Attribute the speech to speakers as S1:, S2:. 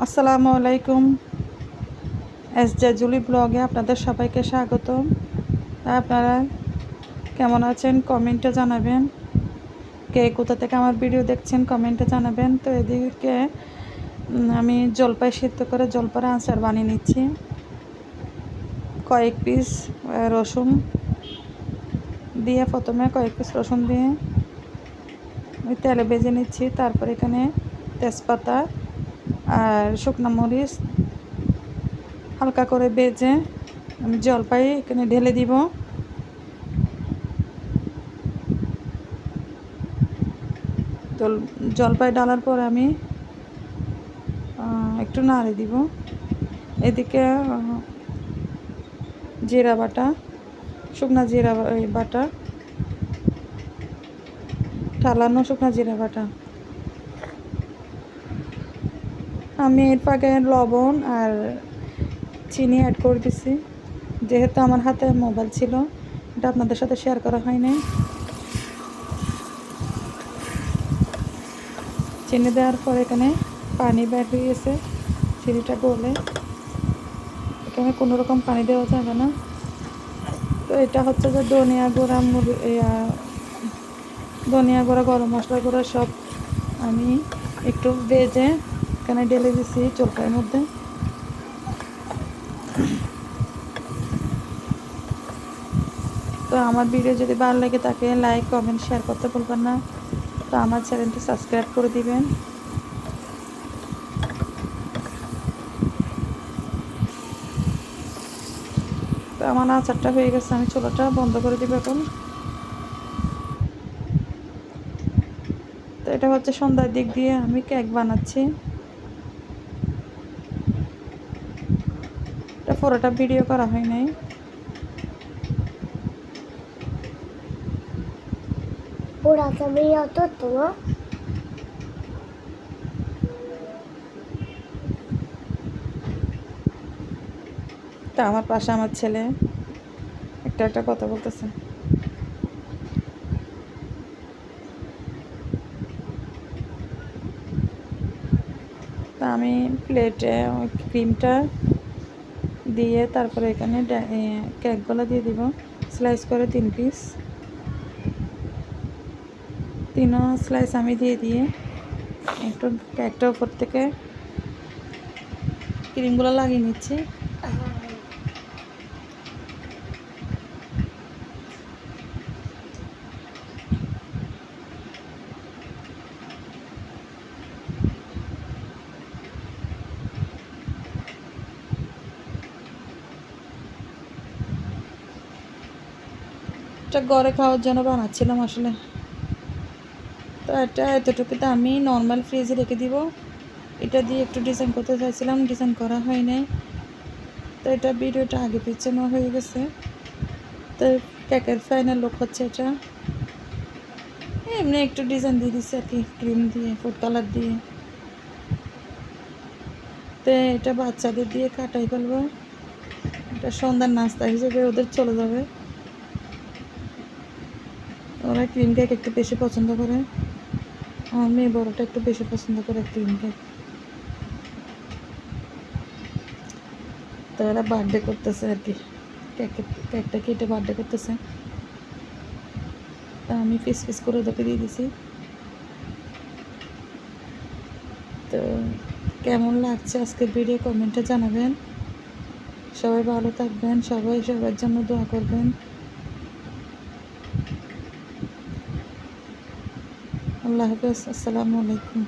S1: আসসালামু আলাইকুম। SJ Julie ব্লগে আপনাদের সবাইকে স্বাগতম। আপনারা কেমন আছেন কমেন্টে জানাবেন। কে কোথা থেকে আমার ভিডিও দেখছেন কমেন্টে জানাবেন। তো এদিকে আমি জলপাই সিদ্ধ করে জলপাইয়ের আচার বানিয়ে নিচ্ছি। কয়েক পিস রসুন দিয়ে প্রথমে কয়েক পিস রসুন দিয়ে তেলে ভেজে নিচ্ছি। তারপর এখানে তেজপাতা আর শুকনো মরিচ হালকা করে ভেজে আমি জলপাই এখানে ঢেলে দিব। জলপাই ডালার পর আমি একটু নাড়ে দিব। এদিকে জিরা বাটা, শুকনা জিরা বাটা, ঠালানো শুকনা জিরা বাটা। আমি এর পাকে লবণ আর চিনি অ্যাড করে দিছি। যেহেতু আমার হাতে মোবাইল ছিল, এটা আপনাদের সাথে শেয়ার করা হয় নাই। চিনি দেওয়ার পর এখানে পানি বের হয়ে গেছে, চিনিটা গলে। এখানে কোনো রকম পানি দেওয়া যাবে না। তো এটা হচ্ছে যে ধনিয়া গুঁড়া গরম মশলা গুঁড়া সব আমি একটু ভেজে এখানে ঢেলে দিছি জলপাইয়ের মধ্যে। তো আমার ভিডিও যদি ভালো লাগে তাকে লাইক কমেন্ট শেয়ার করতে ভুলবেন না। তো আমার চ্যানেলটি সাবস্ক্রাইব করে দিবেন। তো আমার আচারটা হয়ে গেছে, আমি চুলাটা বন্ধ করে দিব এখন। তো এটা হচ্ছে সন্ধ্যার দিক দিয়ে আমি কেক বানাচ্ছি। এটা পুরোটা ভিডিও করা হয় নাই। তা আমার পাশে আমার ছেলে একটা কথা বলতেছে। তা আমি প্লেটে ক্রিমটা দিয়ে তারপরে এখানে কেকগুলো দিয়ে দিব স্লাইস করে 3 পিস। 3 স্লাইস আমি দিয়ে একটু কেকটার উপর থেকে ক্রিমগুলো লাগিয়ে নিচ্ছি। এটা ঘরে খাওয়ার জন্য বানাচ্ছিলাম আসলে। তো এটা এতটুকুতে আমি নর্মাল ফ্রিজে রেখে দিব। এটা দিয়ে একটু ডিজাইন করতে চাইছিলাম, ডিজাইন করা হয় নাই। তো এটা ভিডিওটা আগে পিছনে হয়ে গেছে। তো কেকের ফাইনাল লুক হচ্ছে এটা। এমনি একটু ডিজাইন দিয়ে দিচ্ছি আর কি, ক্রিম দিয়ে, ফুড কালার দিয়ে। তো এটা বাচ্চাদের দিয়ে কাটাই ফেলবো। এটা সন্ধ্যার নাস্তা হিসেবে ওদের চলে যাবে। ওরা ক্রিম কেক একটু বেশি পছন্দ করে। আমার মেয়ে বড়টা একটু বেশি পছন্দ করে ক্রিম কেক। তো এরা বার্থডে করতেছে আর কি, কেকটা কেটে বার্থডে করতেছে। তা আমি পিস পিস করে ওদেরকে দিয়ে দিছি। তো কেমন লাগছে আজকের ভিডিও কমেন্টে জানাবেন। সবাই ভালো থাকবেন, সবাই সবার জন্য দোয়া করবেন। আল্লাহ হাফেজ। আসসালামু আলাইকুম।